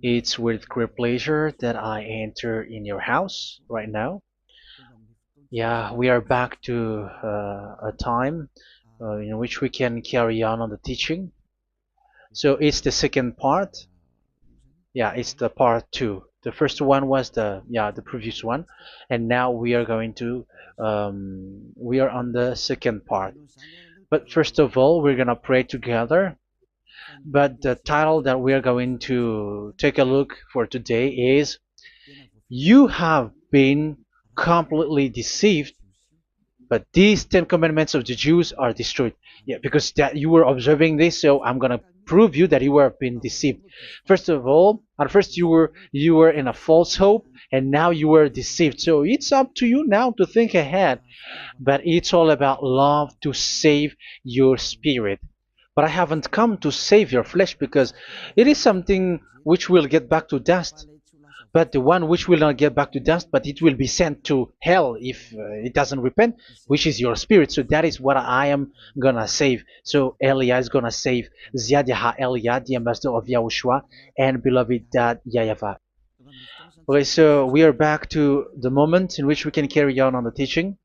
It's with great pleasure that I enter in your house right now. Yeah, we are back to a time in which we can carry on the teaching. So it's the second part. Yeah, it's the part two. The first one was the previous one, and now we are going to we are on the second part. But first of all, we're gonna pray together. But the title that we are going to take a look for today is "You have been completely deceived, but these 10 commandments of the Jews are destroyed." Yeah, because that you were observing this, so I'm gonna prove you that you were being deceived. First of all, at first you were in a false hope, and now you were deceived. So it's up to you now to think ahead. But it's all about love to save your spirit. But I haven't come to save your flesh, because it is something which will get back to dust. But the one which will not get back to dust, but it will be sent to hell if it doesn't repent, which is your spirit. So that is what I am gonna save. So Elia is gonna save Ziadiha Elia, the ambassador of Yahushua, and beloved dad YAHVAH. Okay, so we are back to the moment in which we can carry on the teaching.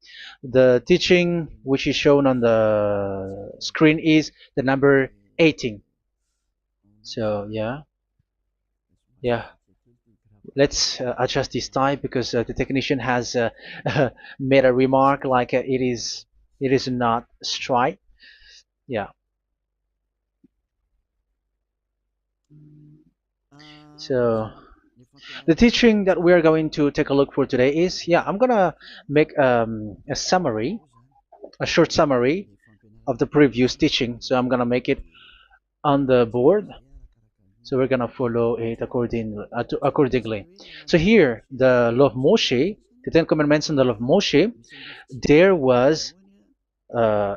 The teaching which is shown on the screen is the number 18. So yeah, let's adjust this time, because the technician has made a remark like it is not straight. Yeah. So the teaching that we are going to take a look for today is, I'm gonna make a summary, a short summary of the previous teaching. So I'm gonna make it on the board. So we're gonna follow it accordingly. So here, the law of Moshe, the 10 Commandments and the law of Moshe, there was uh,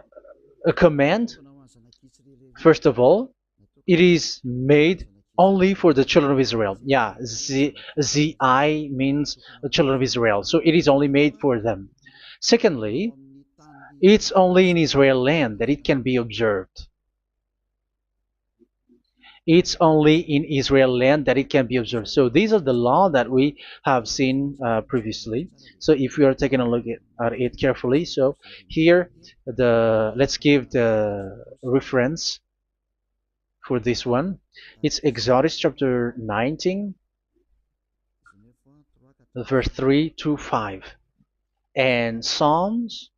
a command. First of all, it is made only for the children of Israel. Yeah, Z I means the children of Israel. So it is only made for them. Secondly, it's only in Israel land that it can be observed. It's only in Israel land that it can be observed. So these are the law that we have seen previously. So if we are taking a look at it carefully, so here let's give the reference for this one. It's Exodus chapter 19, verse 3 to 5, and Psalms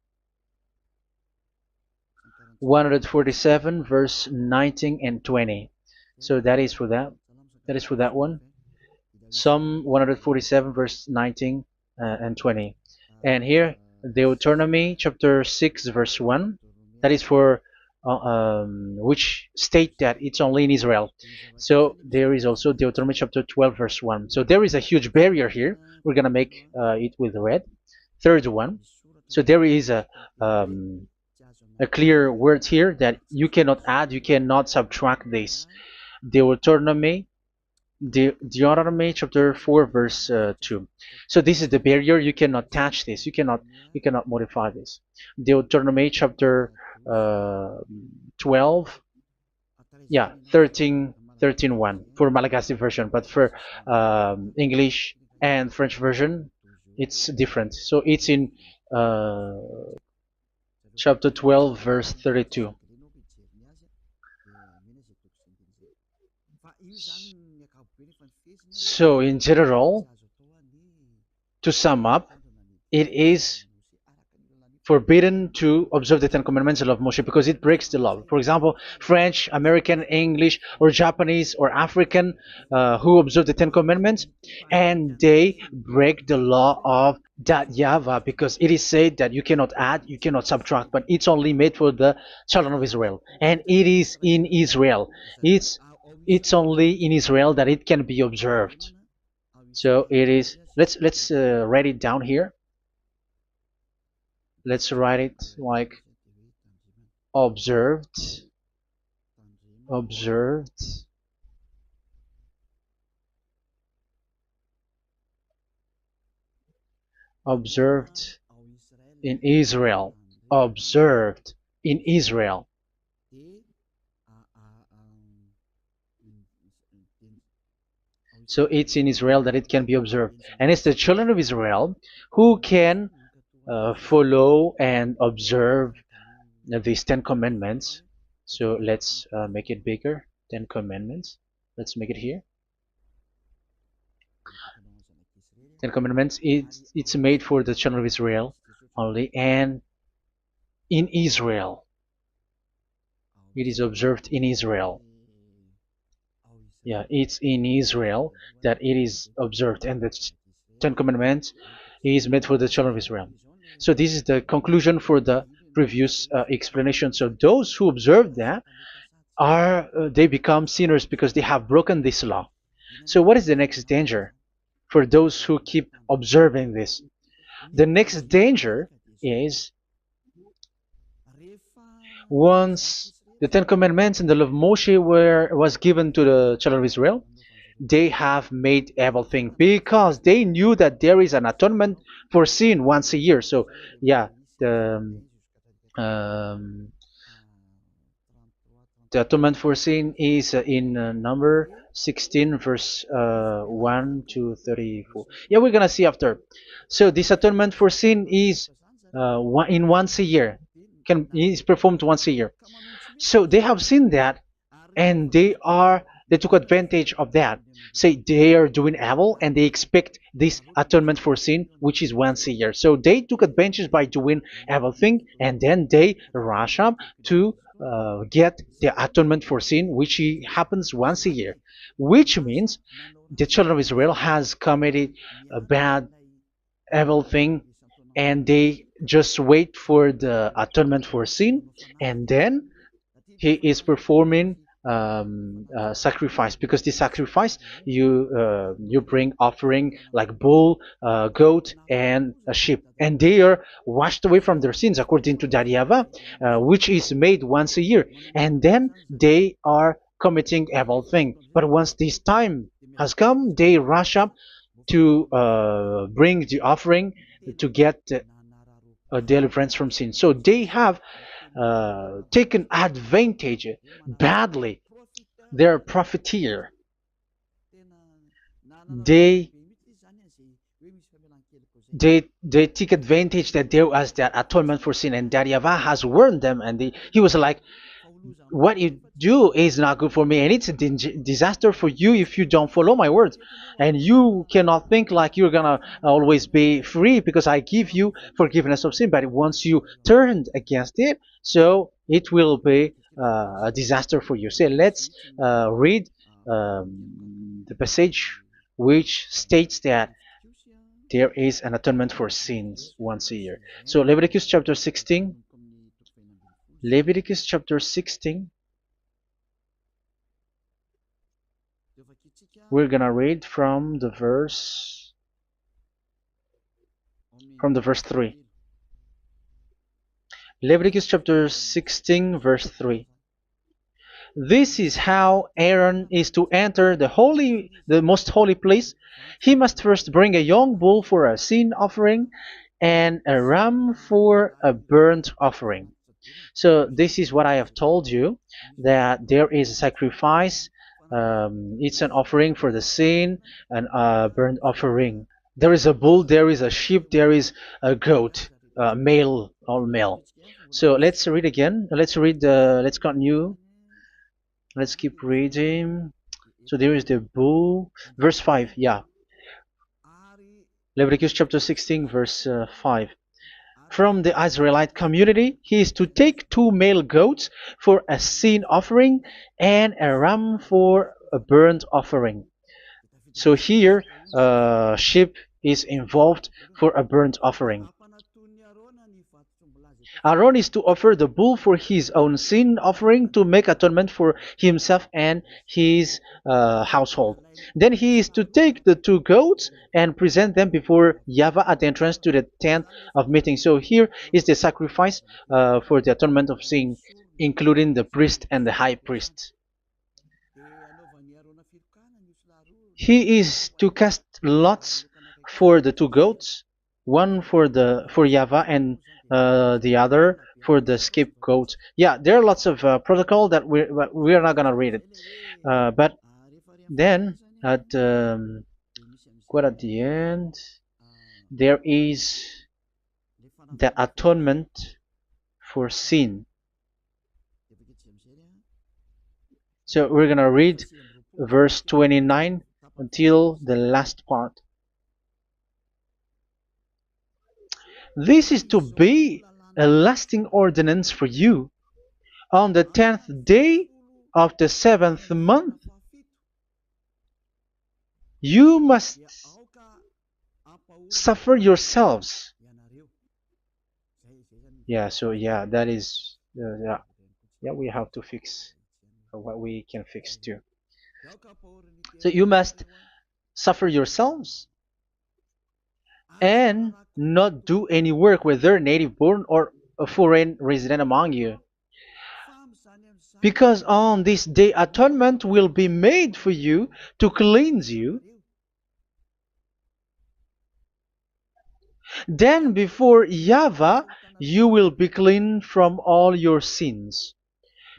147, verse 19 and 20. So that is for that. That is for that one. Psalm 147, verse 19 and 20. And here, Deuteronomy chapter 6, verse 1. That is for which state that it's only in Israel. So there is also Deuteronomy chapter 12, verse 1. So there is a huge barrier here. We're going to make it with red. Third one. So there is a clear word here that you cannot add, you cannot subtract this. Deuteronomy Deuteronomy chapter 4, verse 2. So this is the barrier. You cannot touch this. You cannot modify this. Deuteronomy chapter 12, 13 1 for Malagasy version, but for English and French version, it's different. So it's in uh, chapter 12, verse 32. So in general, to sum up, it is forbidden to observe the 10 Commandments of Moshe, because it breaks the law. For example, French, American, English, or Japanese, or African who observe the 10 Commandments, and they break the law of that YAHVAH, because it is said that you cannot add, you cannot subtract, but it's only made for the children of Israel, and it is in Israel. It's only in Israel that it can be observed. So it is. Let's write it down here. Let's write it like observed, observed, observed in Israel, observed in Israel. So it's in Israel that it can be observed. And it's the children of Israel who can follow and observe these 10 commandments. So let's make it bigger. 10 commandments. Let's make it here. 10 commandments. It's made for the children of Israel only, and in Israel. It is observed in Israel. Yeah, it's in Israel that it is observed, and the Ten Commandments is made for the children of Israel. So this is the conclusion for the previous explanation. So those who observe that are they become sinners because they have broken this law. So what is the next danger for those who keep observing this? The next danger is once the Ten Commandments and the law of Moshe was given to the children of Israel, they have made everything because they knew that there is an atonement for sin once a year. So yeah, um, the atonement for sin is in number 16 verse 1 to 34. Yeah, we're gonna see after. So this atonement for sin is in once a year, is performed once a year. So they have seen that, and they took advantage of that. Say they are doing evil and they expect this atonement for sin, which is once a year. So they took advantage by doing evil thing, and then they rush up to get the atonement for sin, which happens once a year, which means the children of Israel has committed a bad evil thing, and they just wait for the atonement for sin, and then he is performing sacrifice, because this sacrifice you bring offering like bull, goat, and a sheep, and they are washed away from their sins according to that YAHVAH, which is made once a year, and then they are committing evil thing. But once this time has come, they rush up to bring the offering to get deliverance from sin. So they have taken advantage badly. They're a profiteer. They they take advantage that there was that atonement for sin, and that YAHVAH has warned them, and he was like, what you do is not good for me, and it's a disaster for you if you don't follow my words. And you cannot think like you're gonna always be free because I give you forgiveness of sin, but once you turned against it, so it will be a disaster for you. So let's read the passage which states that there is an atonement for sins once a year. So Leviticus chapter 16. Leviticus chapter 16. We're gonna read from the verse 3. Leviticus chapter 16 verse 3. This is how Aaron is to enter the most holy place. He must first bring a young bull for a sin offering and a ram for a burnt offering. So this is what I have told you, that there is a sacrifice. It's an offering for the sin, and a burnt offering. There is a bull, there is a sheep, there is a goat, male, all male. So let's read again. Let's continue. Let's keep reading. So there is the bull, verse 5. Yeah, Leviticus chapter 16 verse 5. From the Israelite community, he is to take 2 male goats for a sin offering and a ram for a burnt offering. So here, sheep is involved for a burnt offering. Aaron is to offer the bull for his own sin offering to make atonement for himself and his household. Then he is to take the 2 goats and present them before YAHVAH at the entrance to the tent of meeting. So here is the sacrifice for the atonement of sin, including the priest and the high priest. He is to cast lots for the 2 goats, one for YAHVAH and the other for the scapegoat. Yeah, there are lots of protocol that we are not gonna read it, but then at quite at the end, there is the atonement for sin. So we're gonna read verse 29 until the last part. This is to be a lasting ordinance for you. On the 10th day of the 7th month, you must suffer yourselves. Yeah, so yeah, that is, yeah, we have to fix what we can fix too. So you must suffer yourselves and not do any work, whether native born or a foreign resident among you. Because on this day atonement will be made for you to cleanse you. Then before YAHVAH you will be clean from all your sins.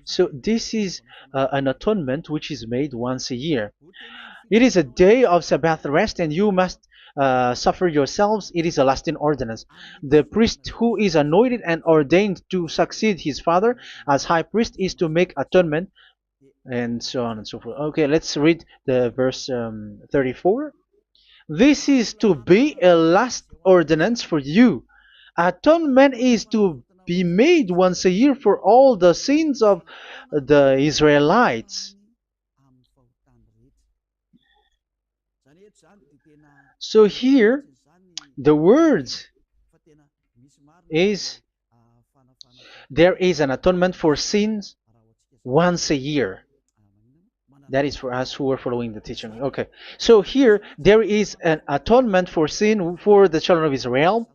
So this is an atonement which is made once a year. It is a day of Sabbath rest, and you must suffer yourselves. It is a lasting ordinance. The priest who is anointed and ordained to succeed his father as high priest is to make atonement, and so on and so forth. Okay, let's read the verse 34. This is to be a last ordinance for you. Atonement is to be made once a year for all the sins of the Israelites. So here, the words is there is an atonement for sins once a year. That is for us who are following the teaching. Okay, so here there is an atonement for sin for the children of Israel,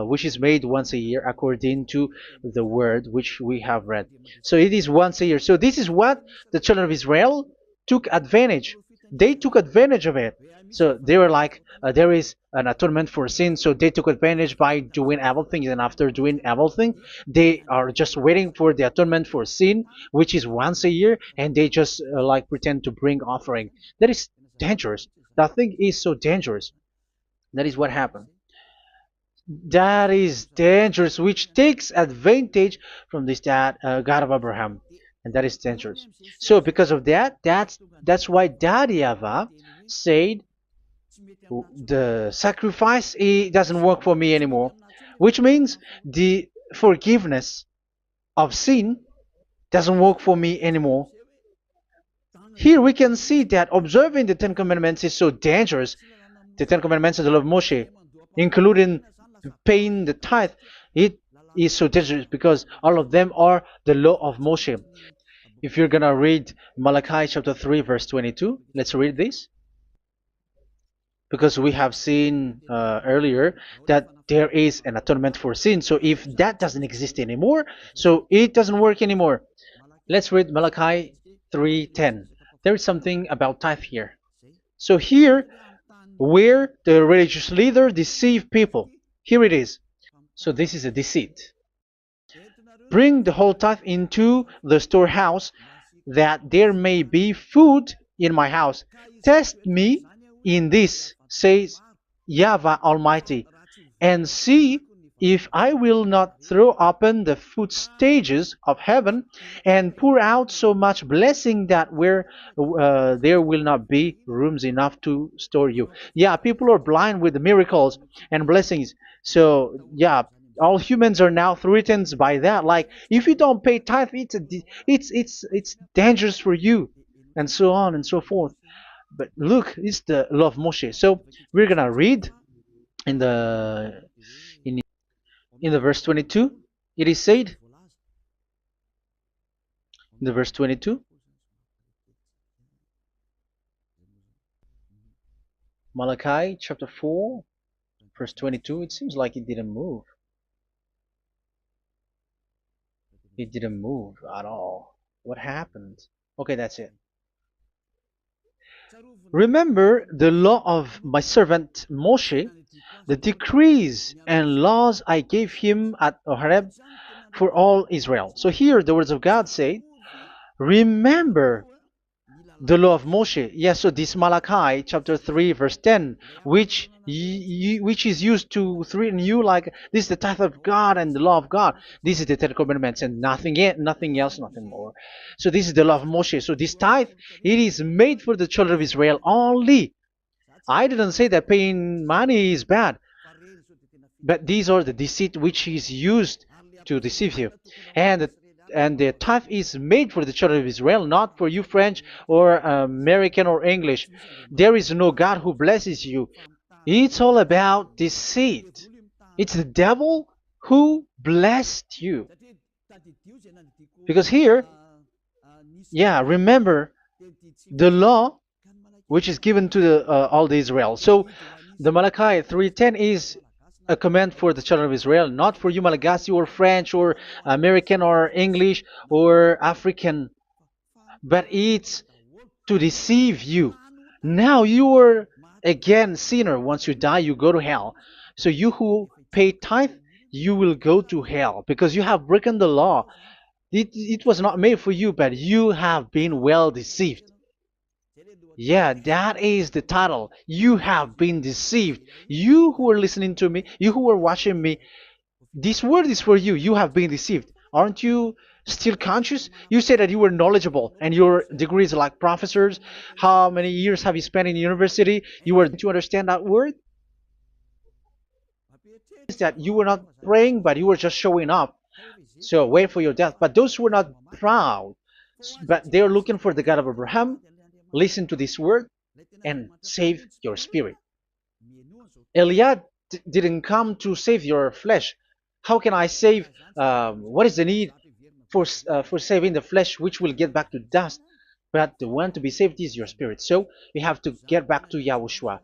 which is made once a year according to the word which we have read. So it is once a year. So this is what the children of Israel took advantage. They took advantage of it. So they were like, there is an atonement for sin, so they took advantage by doing everything, and after doing everything, they are just waiting for the atonement for sin, which is once a year, and they just like pretend to bring offering. That is dangerous. That thing is so dangerous. That is what happened. That is dangerous, which takes advantage from this God of Abraham, and that is dangerous. So because of that, that's why Daddy Ava said the sacrifice it doesn't work for me anymore, which means the forgiveness of sin doesn't work for me anymore. Here we can see that observing the Ten Commandments is so dangerous. The Ten Commandments of the law of Moshe, including paying the tithe, it is so dangerous because all of them are the law of Moshe. If you're gonna read Malachi chapter 3 verse 22, let's read this. Because we have seen earlier that there is an atonement for sin. So if that doesn't exist anymore, so it doesn't work anymore. Let's read Malachi 3:10. There is something about tithe here. So here, where the religious leader deceive people, here it is. So this is a deceit. Bring the whole tithe into the storehouse, that there may be food in my house. Test me in this, says YAHVAH Almighty, and see if I will not throw open the food stages of heaven and pour out so much blessing that where there will not be rooms enough to store you. Yeah, people are blind with the miracles and blessings. So yeah, all humans are now threatened by that. Like if you don't pay tithe, it's dangerous for you, and so on and so forth. But look, it's the law of Moshe. So we're gonna read in the in the verse 22. It is said in the verse 22, Malachi chapter 4 verse 22. It seems like it didn't move. It didn't move at all. What happened? Okay, that's it. Remember the law of my servant Moshe, the decrees and laws I gave him at Horeb for all Israel. So here the words of God say, remember the law of Moshe. Yes, so this Malachi chapter 3 verse 10, which is used to threaten you like this is the tithe of God and the law of God. This is the Ten Commandments and nothing else, nothing more. So this is the law of Moshe. So this tithe, it is made for the children of Israel only. I didn't say that paying money is bad, but these are the deceit which is used to deceive you. And and the tithe is made for the children of Israel, not for you French or American or English. There is no God who blesses you. It's all about deceit. It's the devil who blessed you. Because here, yeah, remember the law which is given to all the Israel. So the Malachi 3:10 is a command for the children of Israel, not for you Malagasy or French or American or English or African, but it's to deceive you. Now you are again sinner. Once you die, you go to hell. So you who pay tithe, you will go to hell because you have broken the law. It was not made for you, but you have been well deceived. Yeah, that is the title. You have been deceived. You who are listening to me, you who are watching me, this word is for you. You have been deceived. Aren't you still conscious? You say that you were knowledgeable and your degrees like professors. How many years have you spent in university? You were to understand that word? Is that you were not praying, but you were just showing up. So wait for your death. But those who are not proud, but they are looking for the God of Abraham, listen to this word and save your spirit. Eliad didn't come to save your flesh. How can I save? What is the need for saving the flesh, which will get back to dust? But the one to be saved is your spirit. So we have to get back to YAHOSHUAH.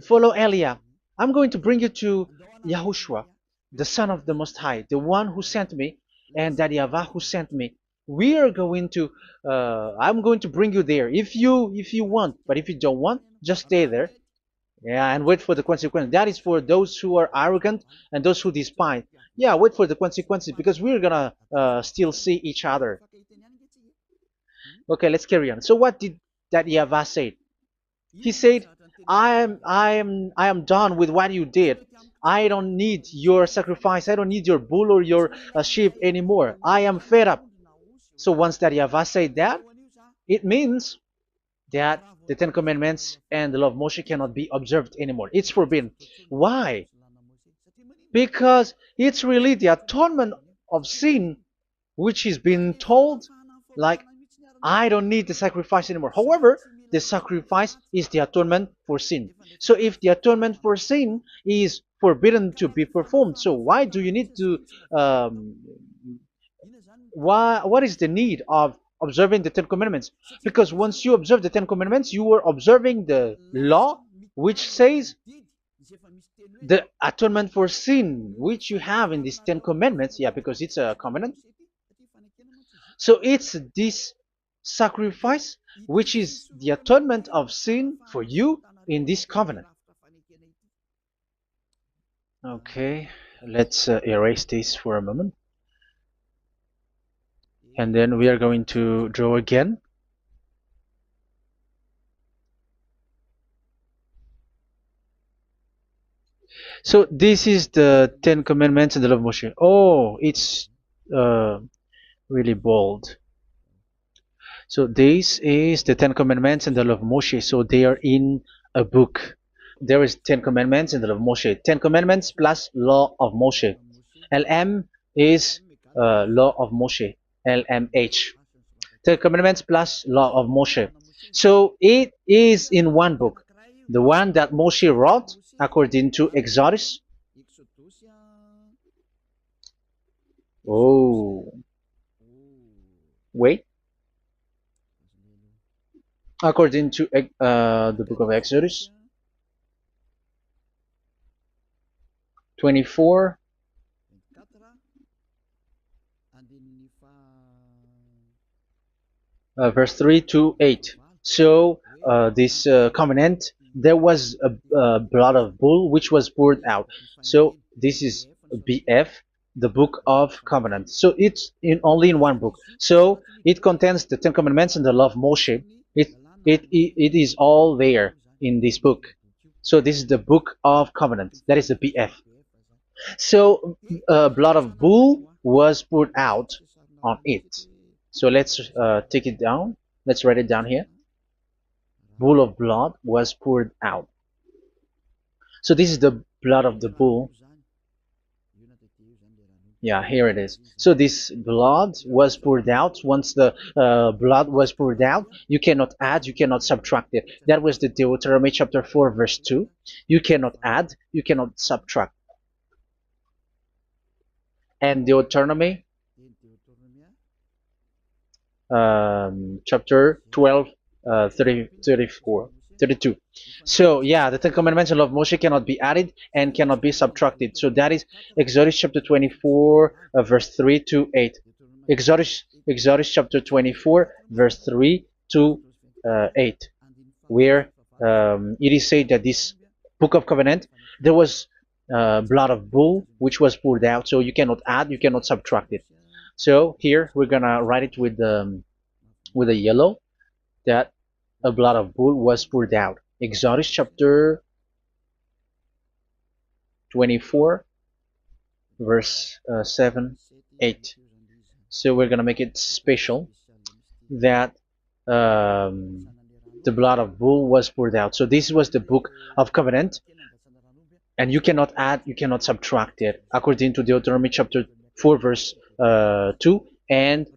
Follow Eliah. I'm going to bring you to YAHOSHUAH, the Son of the Most High, the one who sent me, and that YAHVAH who sent me. We are going to. I'm going to bring you there if you want, but if you don't want, just stay there. Yeah, and wait for the consequence. That is for those who are arrogant and those who despise. Yeah, wait for the consequences because we're gonna still see each other. Okay, let's carry on. So what did that YAHVAH say? He said, I am done with what you did. I don't need your sacrifice. I don't need your bull or your sheep anymore. I am fed up. So once that YAHVAH said that, it means that the Ten Commandments and the law of Moshe cannot be observed anymore. It's forbidden. Why? Because it's really the atonement of sin which is being told, like, I don't need the sacrifice anymore. However, the sacrifice is the atonement for sin. So if the atonement for sin is forbidden to be performed, so why do you need to what is the need of observing the Ten Commandments? Because once you observe the Ten Commandments, you are observing the law which says the atonement for sin which you have in these Ten Commandments. Yeah, because it's a covenant. So it's this sacrifice which is the atonement of sin for you in this covenant. Okay, let's erase this for a moment. And then we are going to draw again. So this is the Ten Commandments and the law of Moshe. Oh, it's really bold. So this is the Ten Commandments and the law of Moshe. So they are in a book. There is Ten Commandments and the law of Moshe. Ten Commandments plus law of Moshe. LM is law of Moshe. LMH. Ten Commandments plus law of Moshe. So it is in one book. The one that Moshe wrote according to Exodus. Oh. Wait. According to the book of Exodus 24 verse 3 to 8. So this covenant, there was a blood of bull which was poured out. So this is BF, the book of covenant. So it's only in one book. So it contains the Ten Commandments and the law of Moshe. It It is all there in this book. So this is the Book of Covenant. That is the BF. So blood of bull was poured out on it. So let's take it down. Let's write it down here. Bull of blood was poured out. So this is the blood of the bull. Yeah, here it is. So this blood was poured out. Once the blood was poured out, you cannot add, you cannot subtract it. That was the Deuteronomy chapter 4, verse 2. You cannot add, you cannot subtract. And Deuteronomy chapter 12, 32. So yeah, the Ten Commandments and law of Moshe cannot be added and cannot be subtracted. So that is Exodus chapter 24, verse 3 to 8. Exodus chapter 24, verse 3 to 8, where it is said that this Book of Covenant, there was blood of bull which was poured out, so you cannot add, you cannot subtract it. So here we're gonna write it with a yellow, that a blood of bull was poured out. Exodus chapter 24, verse 7, 8. So we're gonna make it special that the blood of bull was poured out. So this was the Book of Covenant, and you cannot add, you cannot subtract it, according to Deuteronomy chapter 4, verse 2 and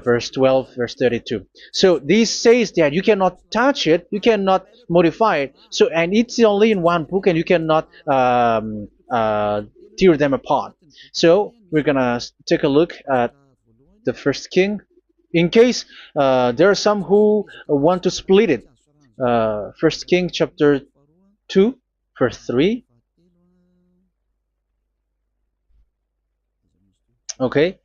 verse 12, verse 32. So this says that you cannot touch it, you cannot modify it. So, and it's only in one book, and you cannot tear them apart. So we're gonna take a look at the first king, in case there are some who want to split it. First King chapter 2, verse 3. Okay.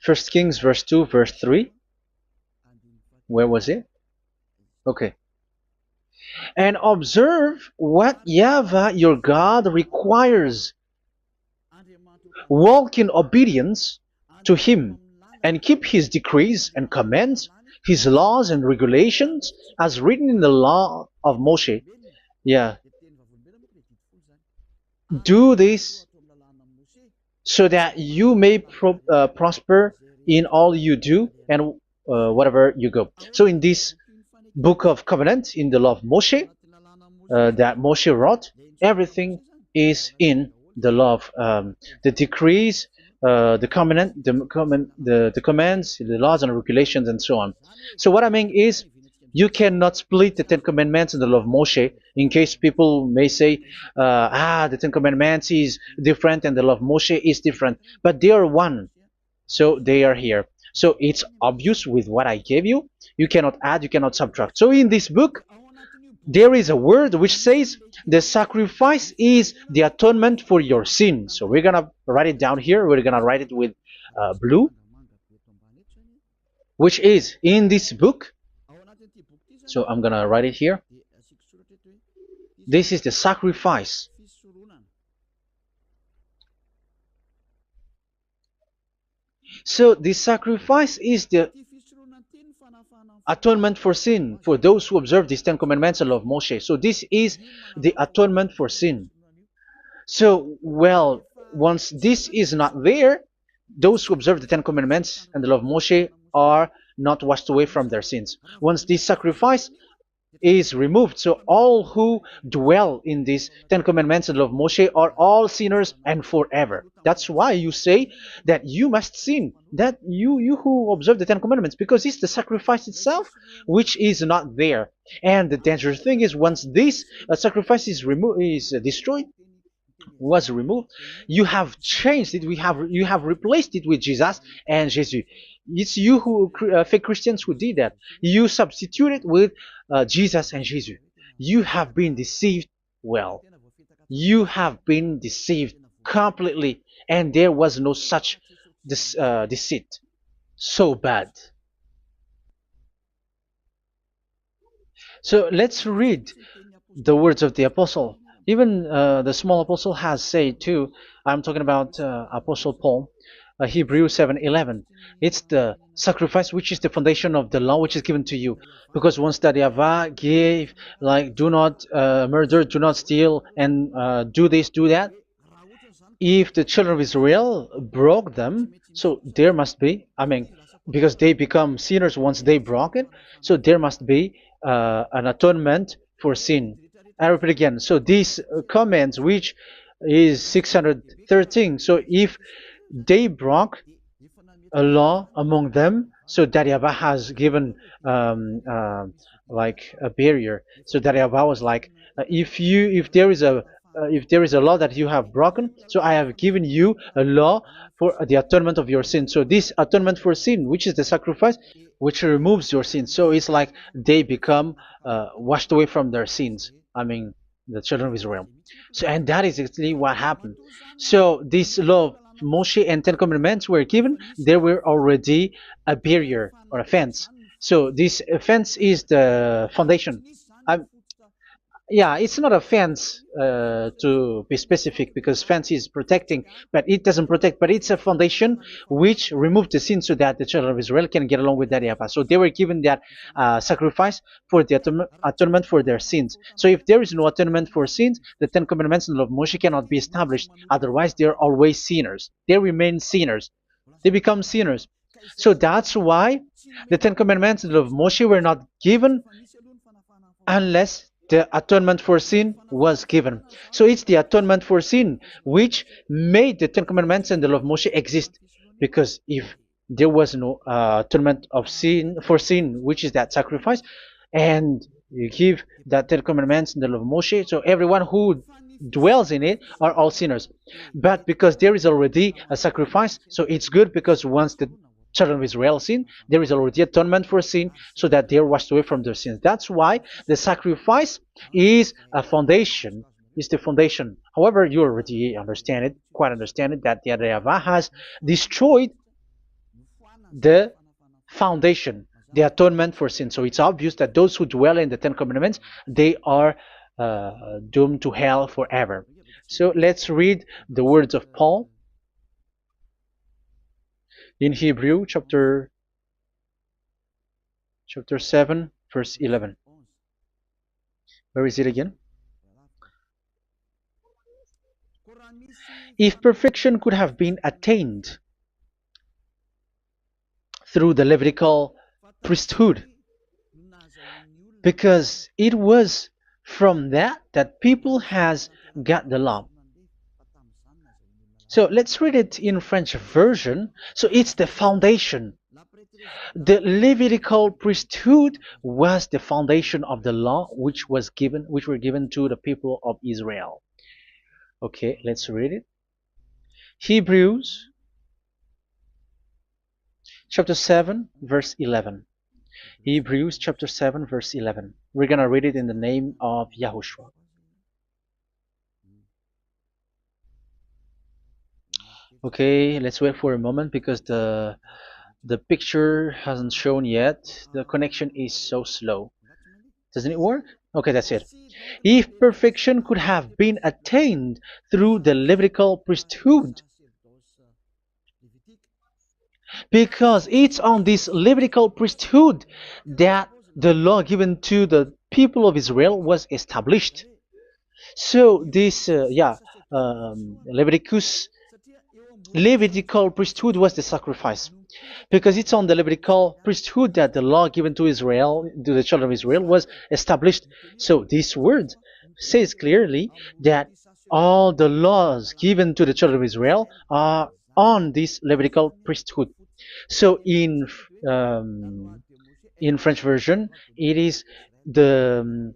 First Kings verse 2, verse 3. Where was it? Okay. And observe what YAHVAH your God requires. Walk in obedience to him, and keep his decrees and commands, his laws and regulations, as written in the law of Moshe. Yeah. Do this so that you may prosper in all you do and whatever you go. So in this Book of Covenant, in the law of Moshe, that Moshe wrote, everything is in the law of the decrees, the covenant, the commands, the laws and regulations, and so on. So what I mean is, you cannot split the Ten Commandments and the law of Moshe. In case people may say, the Ten Commandments is different and the law of Moshe is different, but they are one. So they are here. So it's obvious with what I gave you. You cannot add, you cannot subtract. So in this book, there is a word which says the sacrifice is the atonement for your sin. So we're gonna write it down here. We're gonna write it with blue, which is in this book. So I'm gonna write it here. This is the sacrifice. So the sacrifice is the atonement for sin for those who observe these Ten Commandments and law of Moshe. So this is the atonement for sin. So, well, once this is not there, those who observe the Ten Commandments and the law of Moshe are not washed away from their sins. Once this sacrifice is removed, so all who dwell in these Ten Commandments and law of Moshe are all sinners and forever. That's why you say that you must sin, that you who observe the Ten Commandments, because it's the sacrifice itself which is not there. And the dangerous thing is, once this sacrifice is destroyed, was removed, you have changed it. You have replaced it with Jesus and Jesus. It's you who fake Christians who did that. You substitute it with Jesus and Jesus. You have been deceived. Well, you have been deceived completely, and there was no such deceit. So bad. So let's read the words of the apostle. Even the small apostle has said too. I'm talking about Apostle Paul. Hebrews 7:11. It's the sacrifice which is the foundation of the law which is given to you. Because once that YAHVAH gave, like, do not murder, do not steal, and do this, do that, if the children of Israel broke them, so there must be, I mean, because they become sinners once they broke it, so there must be an atonement for sin. I repeat again. So these comments, which is 613, so if they broke a law among them, so that YAHVAH has given like a barrier. So that YAHVAH was like, if there is a law that you have broken, so I have given you a law for the atonement of your sin. So this atonement for sin, which is the sacrifice, which removes your sin. So it's like they become washed away from their sins. I mean, the children of Israel. So, and that is exactly what happened. So this law of Moshe and Ten Commandments were given. There were already a barrier or a fence. So this fence is the foundation. I, yeah, it's not a fence to be specific, because fence is protecting, but it doesn't protect. But it's a foundation which removed the sin so that the children of Israel can get along with that YAHVAH. So they were given that sacrifice for the atonement for their sins. So if there is no atonement for sins, the Ten Commandments and the law of Moshe cannot be established. Otherwise, they're always sinners. They remain sinners. They become sinners. So that's why the Ten Commandments and the law of Moshe were not given unless the atonement for sin was given. So it's the atonement for sin which made the Ten Commandments and the law of Moshe exist. Because if there was no atonement of sin for sin, which is that sacrifice, and you give that Ten Commandments and the law of Moshe, so everyone who dwells in it are all sinners. But because there is already a sacrifice, so it's good, because once the children of Israel sin, there is already atonement for sin, so that they are washed away from their sins. That's why the sacrifice is a foundation, is the foundation. However, you already understand it, quite understand it, that the YAHVAH has destroyed the foundation, the atonement for sin. So it's obvious that those who dwell in the Ten Commandments, they are doomed to hell forever. So let's read the words of Paul in Hebrew chapter 7 verse 11. Where is it again? If perfection could have been attained through the Levitical priesthood, because it was from that people has got the law. So let's read it in French version. So it's the foundation. The Levitical priesthood was the foundation of the law which were given to the people of Israel. Okay, let's read it. Hebrews chapter 7 verse 11. Hebrews chapter 7 verse 11. We're gonna read it in the name of YAHOSHUAH. Okay, let's wait for a moment, because the picture hasn't shown yet. The connection is so slow. Doesn't it work? Okay, that's it. If perfection could have been attained through the Levitical priesthood, because it's on this Levitical priesthood that the law given to the people of Israel was established. So this Levitical priesthood was the sacrifice, because it's on the Levitical priesthood that the law given to Israel, to the children of Israel, was established. So this word says clearly that all the laws given to the children of Israel are on this Levitical priesthood. So in French version, it is the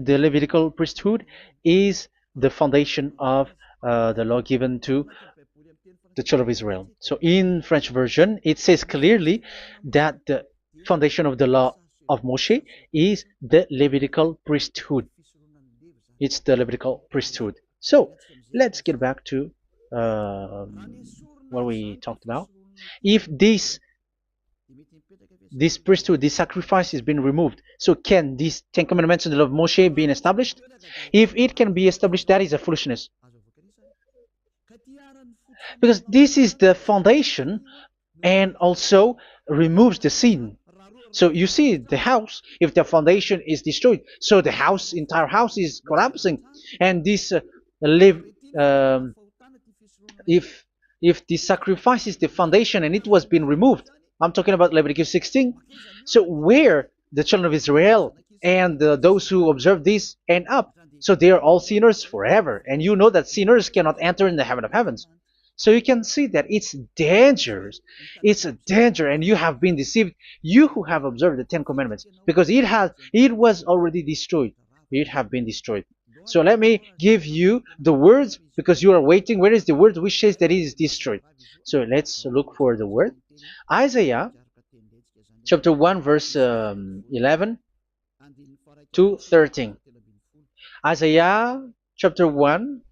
Levitical priesthood is the foundation of the law given to the children of Israel. So in French version, it says clearly that the foundation of the law of Moshe is the Levitical priesthood. It's the Levitical priesthood. So let's get back to what we talked about. If this priesthood, this sacrifice has been removed, so can these Ten Commandments and the law of Moshe be established? If it can be established, that is a foolishness. because this is the foundation and also removes the sin. So you see the house, if the foundation is destroyed, so the house, entire house is collapsing, and this live um, if the sacrifice is the foundation and it was being removed. I'm talking about Leviticus 16. So where the children of Israel and those who observe this end up, so they are all sinners forever, and you know that sinners cannot enter in the heaven of heavens. So you can see that it's dangerous. It's a danger, and you have been deceived. You who have observed the Ten Commandments, because it was already destroyed. It have been destroyed. So let me give you the words because you are waiting. Where is the word which says that it is destroyed? So let's look for the word. Isaiah chapter 1 verse 11 to 13. Isaiah chapter 1.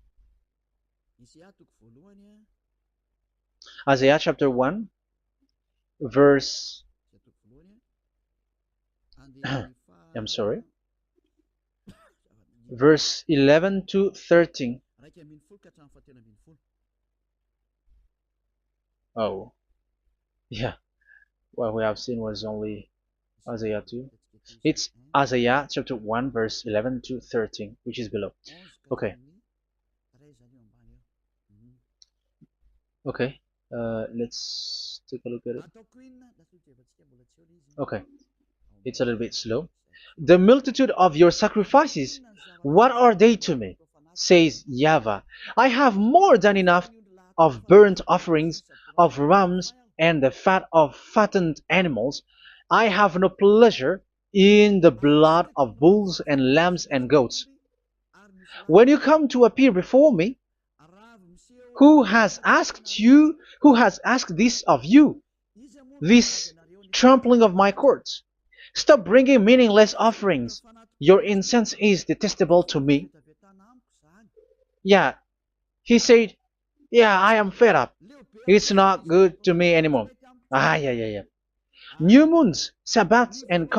Isaiah chapter 1 verse I'm sorry, verse 11 to 13. Oh, yeah. What we have seen was only Isaiah 2. It's Isaiah chapter 1 verse 11 to 13, which is below. Okay. Okay. Let's take a look at it. Okay. It's a little bit slow. The multitude of your sacrifices, what are they to me? Says YAHVAH. I have more than enough of burnt offerings, of rams, and the fat of fattened animals. I have no pleasure in the blood of bulls and lambs and goats. When you come to appear before me, who has asked this of you, this trampling of my courts? Stop bringing meaningless offerings. Your incense is detestable to me. Yeah, he said, yeah, I am fed up. It's not good to me anymore. Yeah. New moons, Sabbaths, and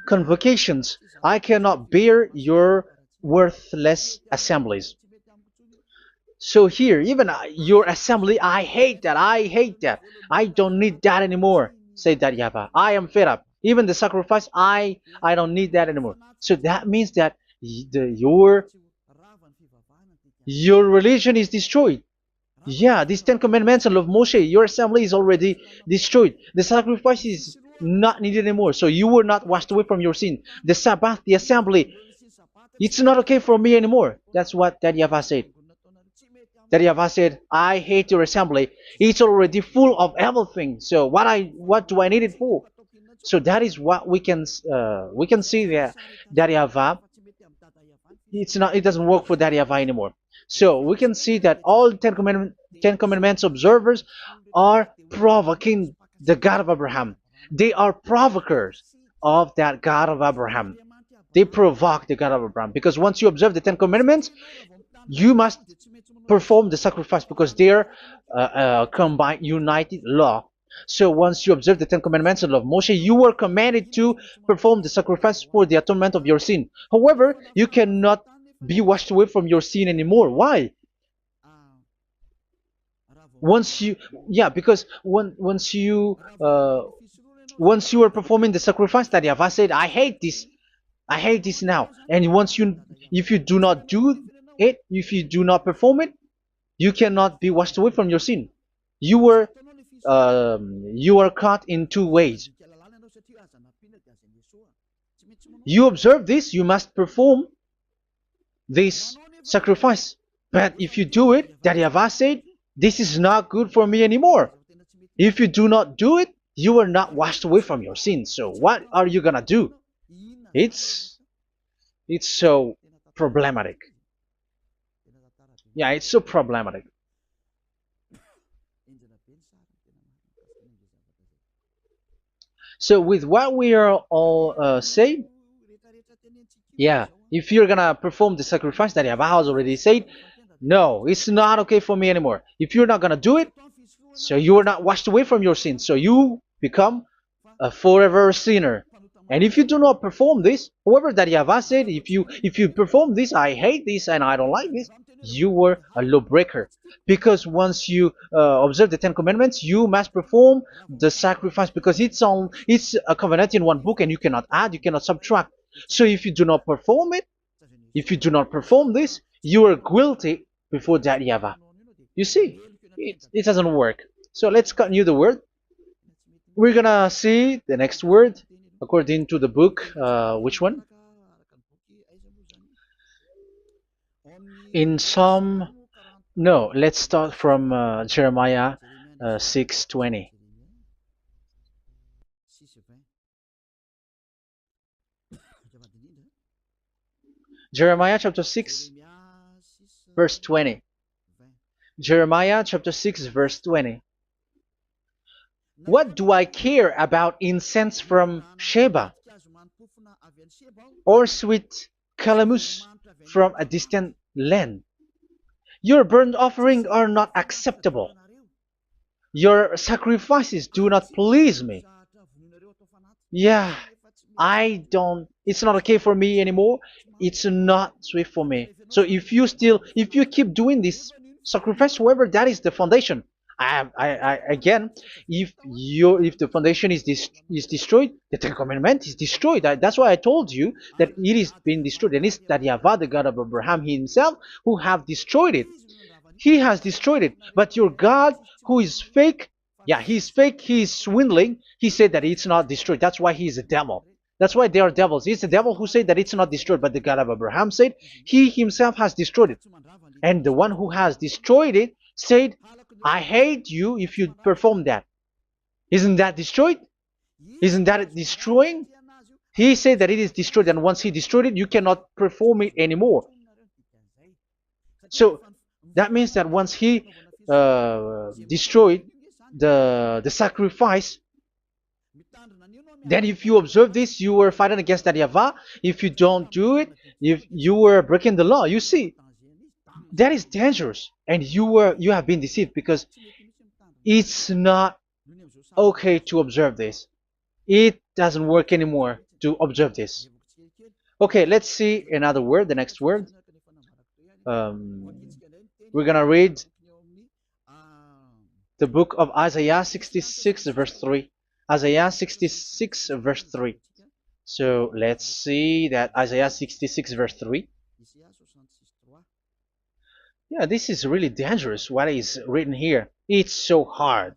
convocations. I cannot bear your worthless assemblies. So here, even your assembly, I hate that. I hate that. I don't need that anymore. Say that, YAHVAH. I am fed up. Even the sacrifice, I don't need that anymore. So that means that your religion is destroyed. Yeah, these Ten Commandments and of Moshe, your assembly is already destroyed. The sacrifice is not needed anymore. So you were not washed away from your sin. The Sabbath, the assembly, it's not okay for me anymore. That's what that YAHVAH said. That YAHVAH said, I hate your assembly. It's already full of everything. So what do I need it for? So that is what we can see there. That YAHVAH, it doesn't work for that YAHVAH anymore. So we can see that all Ten Commandments observers are provoking the God of Abraham. They are provokers of that God of Abraham. They provoke the God of Abraham, because once you observe the Ten Commandments, you must perform the sacrifice, because they're combined, united law. So once you observe the Ten Commandments and love Moshe, you were commanded to perform the sacrifice for the atonement of your sin. However, you cannot be washed away from your sin anymore. Why? Because once you are performing the sacrifice that YAHVAH said, I hate this now. And if you do not do it, if you do not perform it, you cannot be washed away from your sin. You are caught in two ways. You observe this, you must perform this sacrifice. But if you do it, that YAHVAH said, this is not good for me anymore. If you do not do it, you are not washed away from your sins. So what are you gonna do? It's so problematic. Yeah, it's so problematic. So with what we are all saying, yeah, if you're gonna perform the sacrifice that YAHVAH has already said, no, it's not okay for me anymore. If you're not gonna do it, so you are not washed away from your sins. So you become a forever sinner. And if you do not perform this, however that YAHVAH said, if you perform this, I hate this and I don't like this, you were a lawbreaker. Because once you observe the Ten Commandments, you must perform the sacrifice, because it's a covenant in one book, and you cannot add, you cannot subtract. So if you do not perform it, if you do not perform this, you are guilty before that Yahweh. You see, it doesn't work. So let's continue the word. We're gonna see the next word according to the book. Which one? In Psalm. No, let's start from Jeremiah 6:20. Jeremiah chapter 6, verse 20. Jeremiah chapter 6, verse 20. What do I care about incense from Sheba, or sweet calamus from a distant land? Your burnt offerings are not acceptable. Your sacrifices do not please me. Yeah, it's not okay for me anymore. It's not sweet for me. So if you keep doing this sacrifice, however, that is the foundation. Again, if the foundation is destroyed, the Ten Commandment is destroyed. That's why I told you that it is being destroyed, and it's that Yahweh, the God of Abraham himself, who have destroyed it. He has destroyed it. But your God, who is fake, yeah, he's fake, he's swindling. He said that it's not destroyed. That's why he is a devil. That's why they are devils. It's the devil who said that it's not destroyed, but the God of Abraham said he himself has destroyed it. And the one who has destroyed it said, I hate you if you perform that. Isn't that destroyed? Isn't that destroying? He said that it is destroyed, and once he destroyed it, you cannot perform it anymore. So that means that once he destroyed the sacrifice, then if you observe this, you were fighting against that Yahweh. If you don't do it, if you were breaking the law, you see, that is dangerous, and you have been deceived, because it's not okay to observe this. It doesn't work anymore to observe this. Okay, let's see another word, the next word. We're gonna read the book of Isaiah 66 verse 3. Isaiah 66 verse 3. So let's see that Isaiah 66 verse 3. Yeah, this is really dangerous what is written here. It's so hard.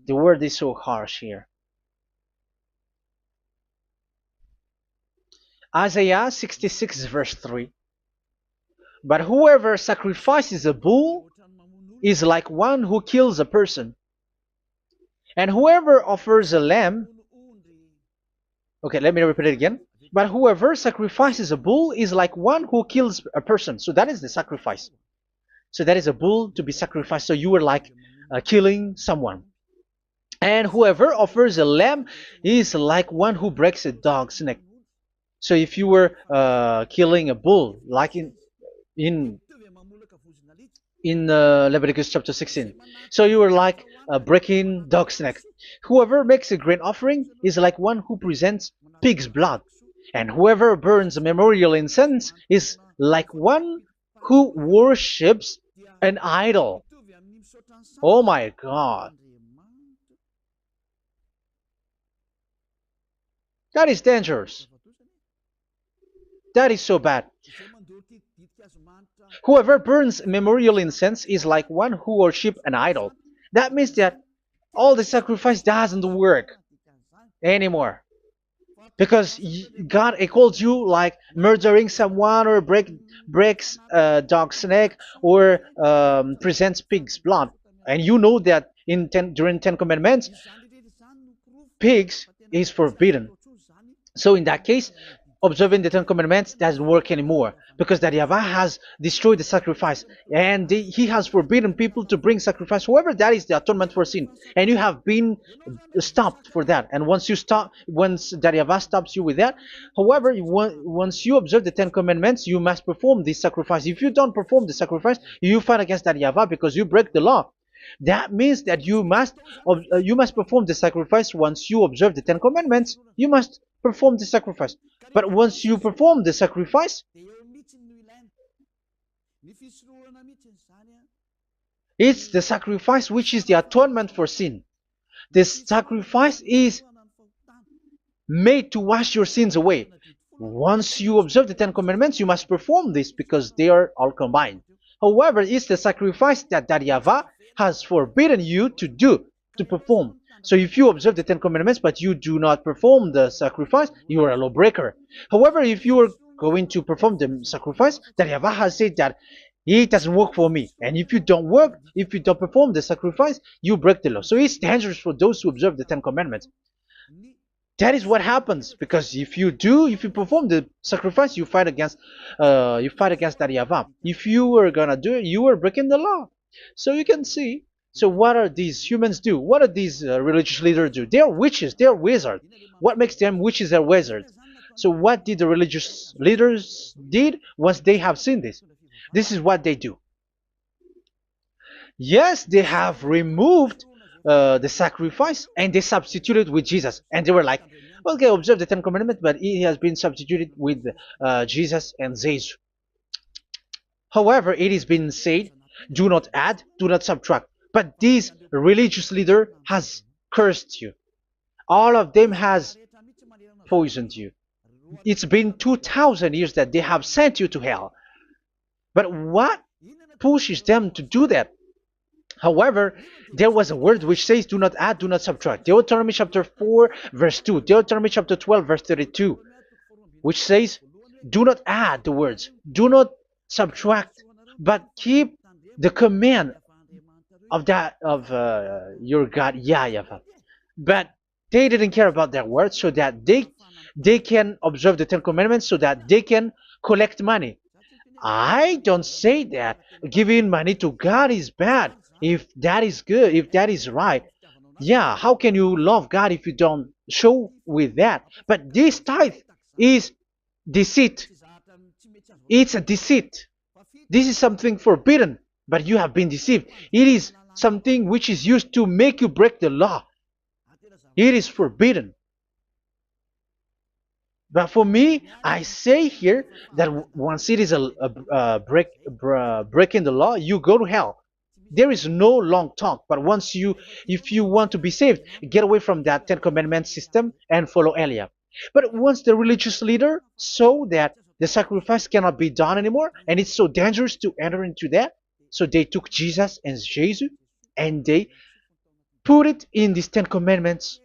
The word is so harsh here. Isaiah 66 verse 3. But whoever sacrifices a bull is like one who kills a person. And whoever offers a lamb... Okay, let me repeat it again. But whoever sacrifices a bull is like one who kills a person. So that is the sacrifice. So that is a bull to be sacrificed. So you were like killing someone. And whoever offers a lamb is like one who breaks a dog's neck. So if you were killing a bull, like in Leviticus chapter 16, so you were like breaking dog's neck. Whoever makes a grain offering is like one who presents pig's blood. And whoever burns a memorial incense is like one who worships an idol. Oh my God. That is dangerous. That is so bad. Whoever burns memorial incense is like one who worships an idol. That means that all the sacrifice doesn't work anymore. Because God calls you like murdering someone, or breaks a dog's neck, or presents pig's blood. And you know that during Ten Commandments, pigs is forbidden. So in that case, observing the Ten Commandments doesn't work anymore, because that Yahweh has destroyed the sacrifice, and he has forbidden people to bring sacrifice. However, that is the atonement for sin, and you have been stopped for that. And once that Yahweh stops you with that, however, once you observe the Ten Commandments, you must perform this sacrifice. If you don't perform the sacrifice, you fight against that Yahweh, because you break the law. That means that you must perform the sacrifice. Once you observe the Ten Commandments, you must perform the sacrifice. But once you perform the sacrifice, It's the sacrifice which is the atonement for sin. This sacrifice is made to wash your sins away. Once you observe the Ten Commandments, you must perform this because they are all combined. However, it's the sacrifice that YAHVAH has forbidden you to do, to perform. So if you observe the Ten Commandments but you do not perform the sacrifice, you are a lawbreaker. However, if you are going to perform the sacrifice, that YAHVAH has said that it doesn't work for me. And if you don't work, if you don't perform the sacrifice, you break the law. So it's dangerous for those who observe the Ten Commandments. That is what happens, because if you perform the sacrifice, you fight against that YAHVAH. If you are gonna do it, you are breaking the law. So you can see. So what are these humans do? What are these religious leaders do? They are witches. They are wizards. What makes them witches and wizards? So what did the religious leaders did once they have seen this? This is what they do. Yes, they have removed the sacrifice and they substituted with Jesus. And they were like, okay, observe the Ten Commandments, but it has been substituted with Jesus and Jesus. However, it has been said, do not add, do not subtract. But this religious leader has cursed you. All of them has poisoned you. It's been 2,000 years that they have sent you to hell. But what pushes them to do that? However, there was a word which says, do not add, do not subtract. Deuteronomy chapter 4, verse 2. Deuteronomy chapter 12, verse 32. Which says, do not add the words. Do not subtract. But keep the command of your God, YAHVAH. But they didn't care about their words, so that they can observe the Ten Commandments, so that they can collect money. I don't say that giving money to God is bad. If that is good, if that is right, yeah, how can you love God if you don't show with that? But this tithe is deceit. It's a deceit. This is something forbidden, but you have been deceived. It is something which is used to make you break the law. It is forbidden. But for me, I say here that once it is breaking the law, you go to hell. There is no long talk. But if you want to be saved, get away from that Ten Commandments system and follow Eliab. But once the religious leader saw that the sacrifice cannot be done anymore, and it's so dangerous to enter into that, so they took Jesus and Jesus and they put it in these Ten Commandments.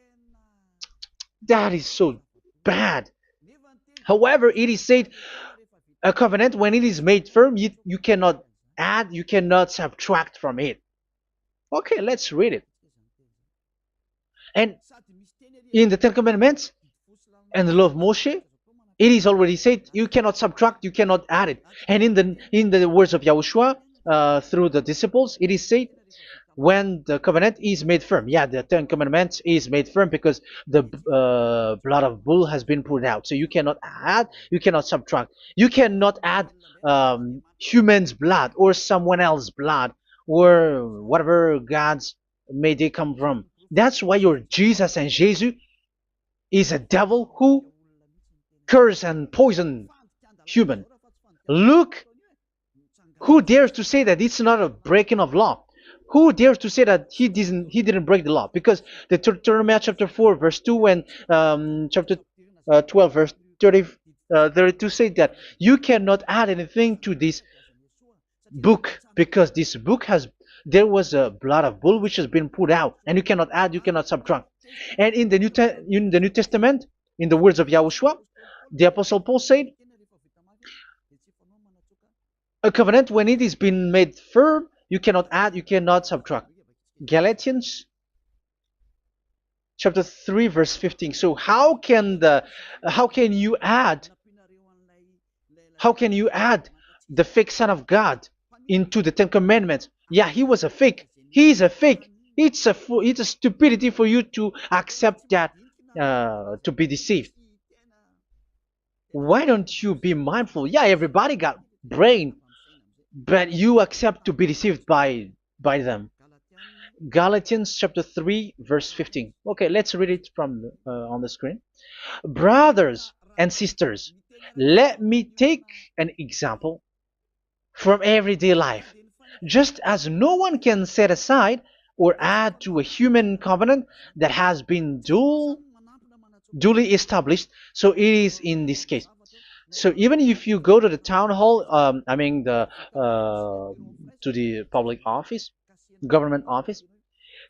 That is so bad. However, it is said, a covenant, when it is made firm, you cannot add, you cannot subtract from it. Okay, let's read it. And in the Ten Commandments and the law of Moshe, it is already said, you cannot subtract, you cannot add it. And in the words of YAHOSHUAH, through the disciples, it is said, when the covenant is made firm. Yeah, the Ten Commandments is made firm because the blood of bull has been poured out. So you cannot add, you cannot subtract. You cannot add human's blood or someone else's blood or whatever gods may they come from. That's why your Jesus and Jesus is a devil who curse and poison human. Look, who dares to say that it's not a breaking of law? Who dares to say that he didn't break the law? Because the Deuteronomy chapter 4 verse 2 and chapter 12 verse 32 say that you cannot add anything to this book, because this book there was a blood of bull which has been put out, and you cannot add, you cannot subtract. And in the New Testament, in the words of YAHOSHUAH, the Apostle Paul said, a covenant, when it is been made firm, you cannot add, you cannot subtract. Galatians chapter 3 verse 15. So how can you add the fake son of God into the Ten Commandments? Yeah, he was a fake. He is a fake. It's a stupidity for you to accept that, to be deceived. Why don't you be mindful? Yeah, everybody got brain, but you accept to be deceived by them. Galatians chapter 3 verse 15. Okay, let's read it from on the screen. Brothers and sisters, let me take an example from everyday life. Just as no one can set aside or add to a human covenant that has been duly established, so it is in this case. So even if you go to the town hall, I mean to the public office, government office,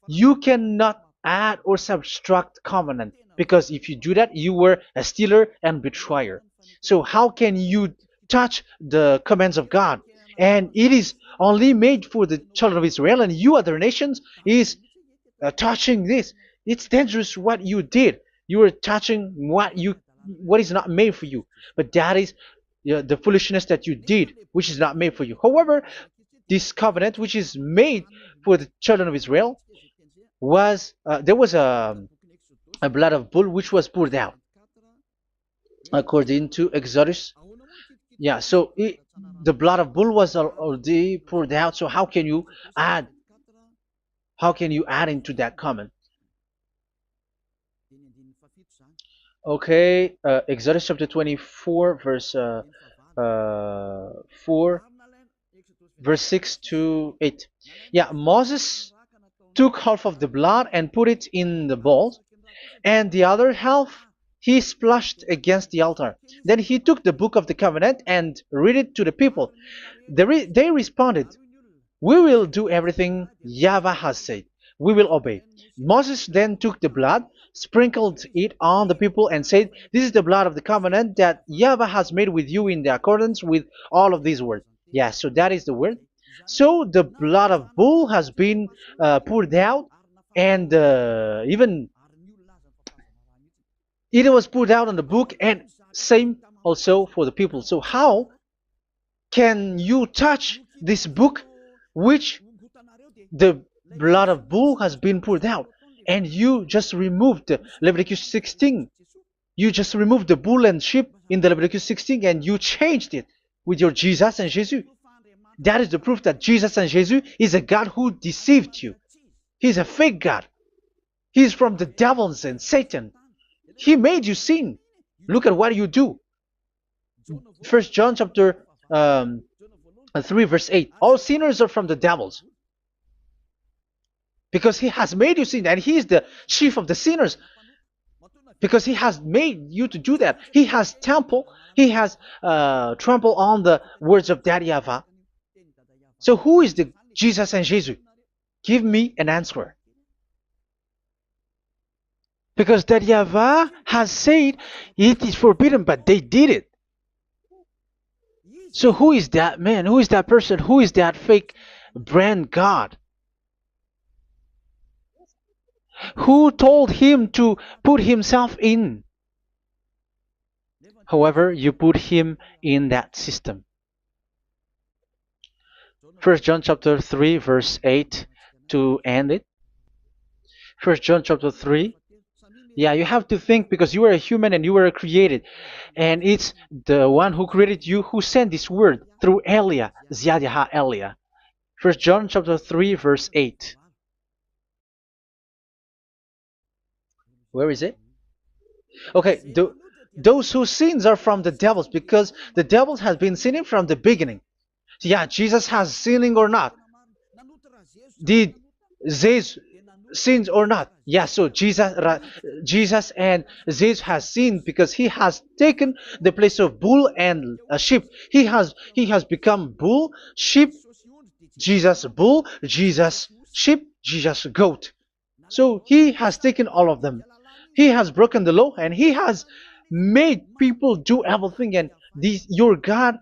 you cannot add or subtract covenant, because if you do that, you were a stealer and betrayer. So how can you touch the commands of God? And it is only made for the children of Israel, and you other nations is touching this. It's dangerous what you did. You are touching what is not made for you. But that is the foolishness that you did, which is not made for you. However, this covenant, which is made for the children of Israel, was there was a blood of bull which was poured out according to Exodus. Yeah, so the blood of bull was already poured out. So add how can you add into that comment? Okay, Exodus chapter 24, verse 4, verse 6 to 8. Yeah, Moses took half of the blood and put it in the bowl, and the other half he splashed against the altar. Then he took the book of the covenant and read it to the people. They responded, "We will do everything YAHVAH has said. We will obey." Moses then took the blood, sprinkled it on the people, and said, "This is the blood of the covenant that YAHVAH has made with you in the accordance with all of these words." Yeah, so that is the word. So the blood of bull has been poured out, and even it was poured out on the book, and same also for the people. So how can you touch this book which the blood of bull has been poured out, and you just removed Leviticus 16? You just removed the bull and sheep in the Leviticus 16, and you changed it with your Jesus and Jesus. That is the proof that Jesus and Jesus is a God who deceived you. He's a fake God. He's from the devils and Satan. He made you sin. Look at what you do. First John chapter 3 verse 8. All sinners are from the devils, because he has made you sin, and he is the chief of the sinners, because he has made you to do that. He has trampled on the words of Daddy YAHVAH. So who is the Jesus and Jesus? Give me an answer. Because Daddy YAHVAH has said it is forbidden, but they did it. So who is that man? Who is that person? Who is that fake brand God? Who told him to put himself in? However, you put him in that system. First John chapter 3 verse 8 to end it. First John chapter 3. Yeah, you have to think, because you are a human and you were created. And it's the one who created you who sent this word through Elia, Ziadiha Elia. First John chapter 3 verse 8. Where is it? Okay, those whose sins are from the devils, because the devils has been sinning from the beginning. Yeah, Jesus has sinning or not? Did Jesus sins or not? Yeah, so Jesus and Jesus has sinned, because he has taken the place of bull and a sheep. He has become bull, sheep, Jesus bull, Jesus sheep, Jesus goat. So he has taken all of them. He has broken the law, and he has made people do everything. And your God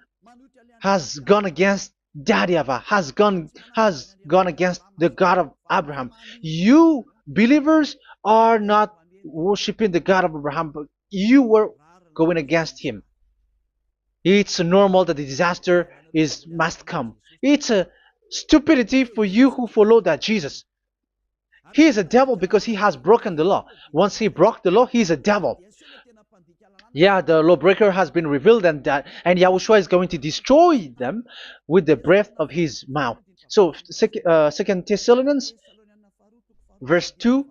has gone against Daddy YAHVAH, has gone against the God of Abraham. You believers are not worshiping the God of Abraham, but you were going against him. It's normal that the disaster must come. It's a stupidity for you who follow that Jesus. He is a devil because he has broken the law. Once he broke the law, he is a devil. Yeah, the lawbreaker has been revealed, and Yahushua is going to destroy them with the breath of his mouth. So, Second Thessalonians, verse 2,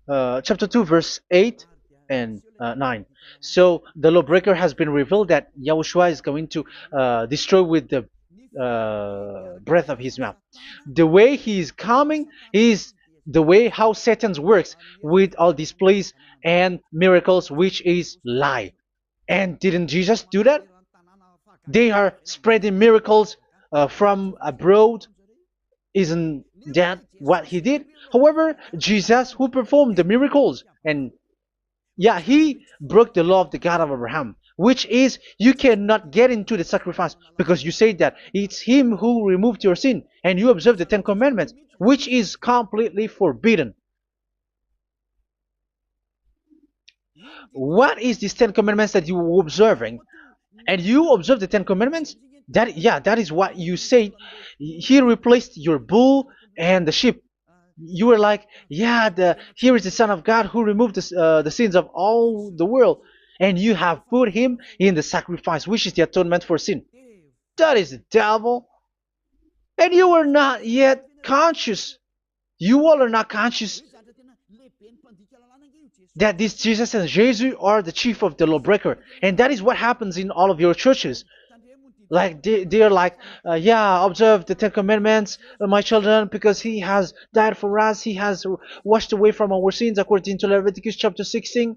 chapter 2, verse 8 and 9. So the lawbreaker has been revealed, that Yahushua is going to destroy with the breath of his mouth. The way he is coming is the way how Satan works with all displays and miracles, which is lie. And didn't Jesus do that? They are spreading miracles from abroad. Isn't that what he did? However, Jesus, who performed the miracles, and yeah, he broke the law of the God of Abraham, which is you cannot get into the sacrifice because you say that it's him who removed your sin and you observe the Ten Commandments, which is completely forbidden. What is these Ten Commandments that you were observing? And you observe the Ten Commandments? That, yeah, that is what you say. He replaced your bull and the sheep. You were like, yeah, here is the Son of God who removed the sins of all the world, and you have put him in the sacrifice, which is the atonement for sin. That is the devil. And you are not yet conscious. You all are not conscious that this Jesus and Jesus are the chief of the lawbreaker. And that is what happens in all of your churches. Like they are like, yeah, observe the Ten Commandments, my children, because he has died for us. He has washed away from our sins according to Leviticus chapter 16.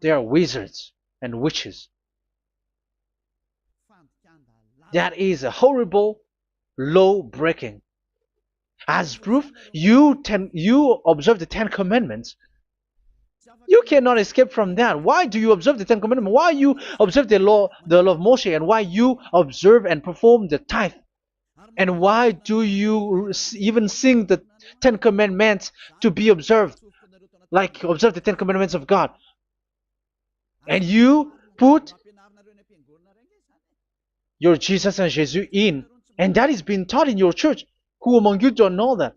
They are wizards and witches. That is a horrible law breaking. As proof, you observe the Ten Commandments. You cannot escape from that. Why do you observe the Ten Commandments? Why you observe the law of Moshe, and why you observe and perform the tithe? And why do you even sing the Ten Commandments to be observed? Like observe the Ten Commandments of God. And you put your Jesus and Jesus in. And that is being taught in your church. Who among you don't know that?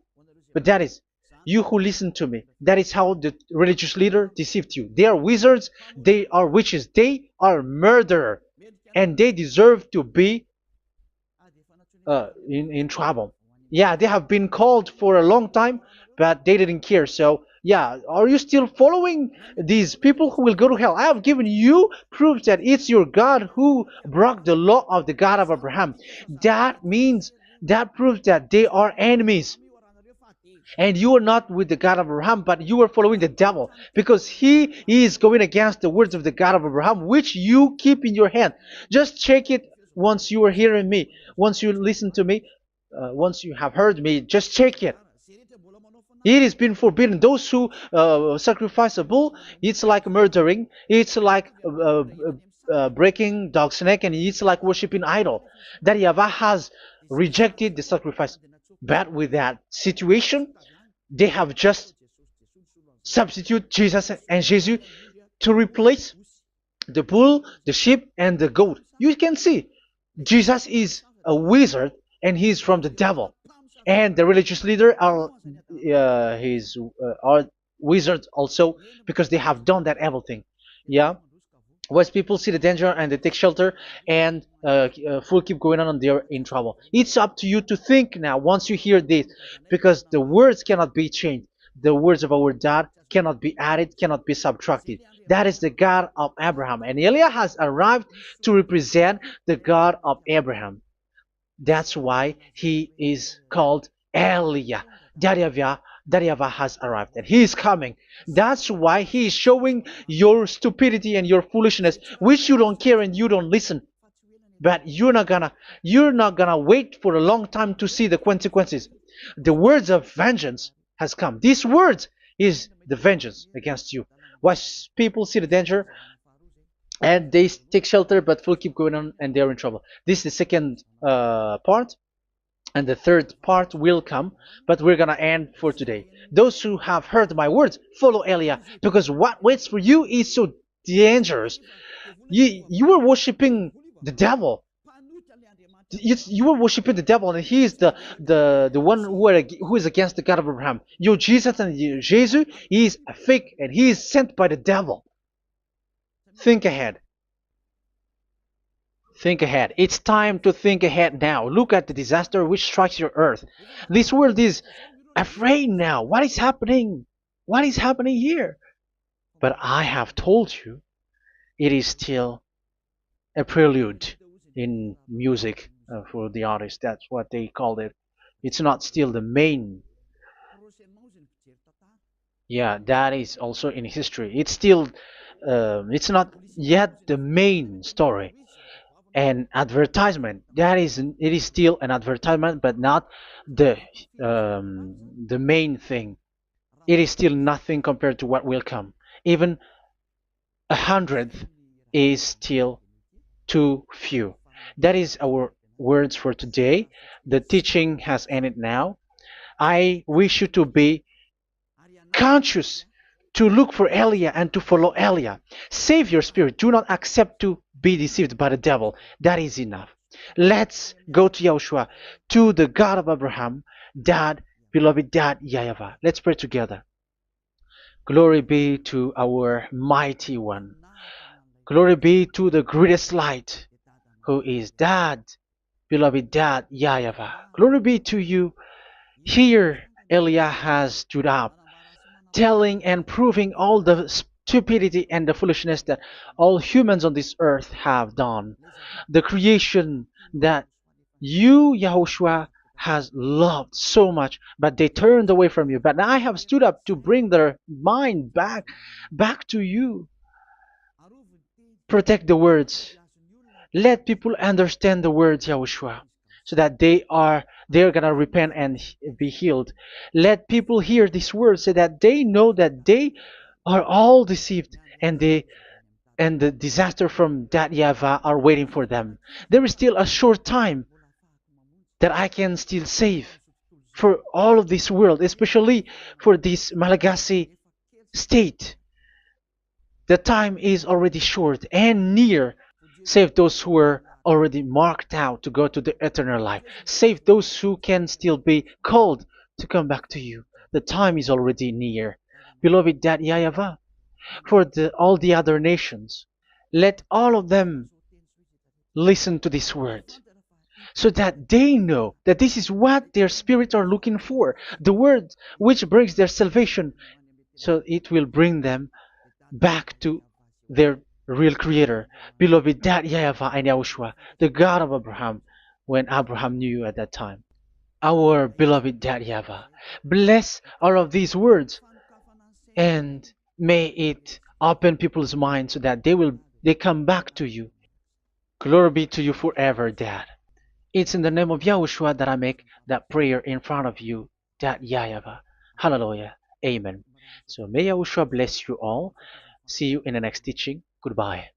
But that is you who listen to me. That is how the religious leader deceived you. They are wizards. They are witches. They are murderers. And they deserve to be in trouble. Yeah, they have been called for a long time, but they didn't care. So, yeah, are you still following these people who will go to hell? I have given you proof that it's your God who broke the law of the God of Abraham. That means, that proves that they are enemies. And you are not with the God of Abraham, but you are following the devil, because he is going against the words of the God of Abraham, which you keep in your hand. Just check it once you are hearing me, once you listen to me, once you have heard me, just check it. It has been forbidden. Those who sacrifice a bull, it's like murdering, it's like breaking dog's neck, and it's like worshiping idol. That YAHVAH has rejected the sacrifice. But with that situation, they have just substitute Jesus and Jesus to replace the bull, the sheep, and the goat. You can see Jesus is a wizard and he's from the devil. And the religious leader are are wizards also, because they have done that evil thing. Yeah. Once people see the danger and they take shelter and full keep going on and they're in trouble. It's up to you to think now once you hear this, because the words cannot be changed. The words of our God cannot be added, cannot be subtracted. That is the God of Abraham. And Eliah has arrived to represent the God of Abraham. That's why he is called Eliah. YAHVAH has arrived and he is coming. That's why he is showing your stupidity and your foolishness, which you don't care and you don't listen. But you're not gonna wait for a long time to see the consequences. The words of vengeance has come. These words is the vengeance against you. Once people see the danger and they take shelter, but will keep going on and they're in trouble. This is the second part. And the third part will come, but we're gonna end for today. Those who have heard my words, follow Eliah, because what waits for you is so dangerous. You are worshiping the devil. You are worshiping the devil, and he is the one who is against the God of Abraham. Your Jesus and your Jesus is a fake, and he is sent by the devil. Think ahead. Think ahead. It's time to think ahead now. Look at the disaster which strikes your earth. This world is afraid now. What is happening? What is happening here? But I have told you, it is still a prelude. in music for the artist. That's what they called it. It's not still the main. Yeah, that is also in history. It's still, it's not yet the main story. And advertisement, that is, it is still an advertisement, but not the the main thing. It is still nothing compared to what will come. Even a hundredth is still too few. That is our words for today. The teaching has ended now. I wish you to be conscious, to look for Elia and to follow Elia. Save your spirit. Do not accept to be deceived by the devil. That is enough. Let's go to Yahushua, to the God of Abraham, Dad, beloved Dad, YAHVAH. Let's pray together. Glory be to our mighty one. Glory be to the greatest light, who is Dad, beloved Dad, YAHVAH. Glory be to you. Here, Elia has stood up, telling and proving all the stupidity and the foolishness that all humans on this earth have done. The creation that you, Yahushua, has loved so much, but they turned away from you. But now I have stood up to bring their mind back to you. Protect the words. Let people understand the words, Yahushua, so that they're gonna repent and be healed. Let people hear these words so that they know that they are all deceived, and the disaster from that YAHVAH are waiting for them. There is still a short time that I can still save for all of this world, especially for this Malagasy state. The time is already short and near. Save those who are already marked out to go to the eternal life. Save those who can still be called to come back to you. The time is already near. Beloved Dad YAHVAH, for all the other nations, let all of them listen to this word, so that they know that this is what their spirits are looking for, the word which brings their salvation, so it will bring them back to their real creator, beloved Dad YAHVAH and Yahushua, the God of Abraham, when Abraham knew you at that time. Our beloved Dad YAHVAH, bless all of these words, and may it open people's minds so that they come back to you. Glory be to you forever, Dad. It's in the name of Yahushua that I make that prayer in front of you, Dad YAHVAH. Hallelujah. Amen. So may Yahushua bless you all. See you in the next teaching. Goodbye.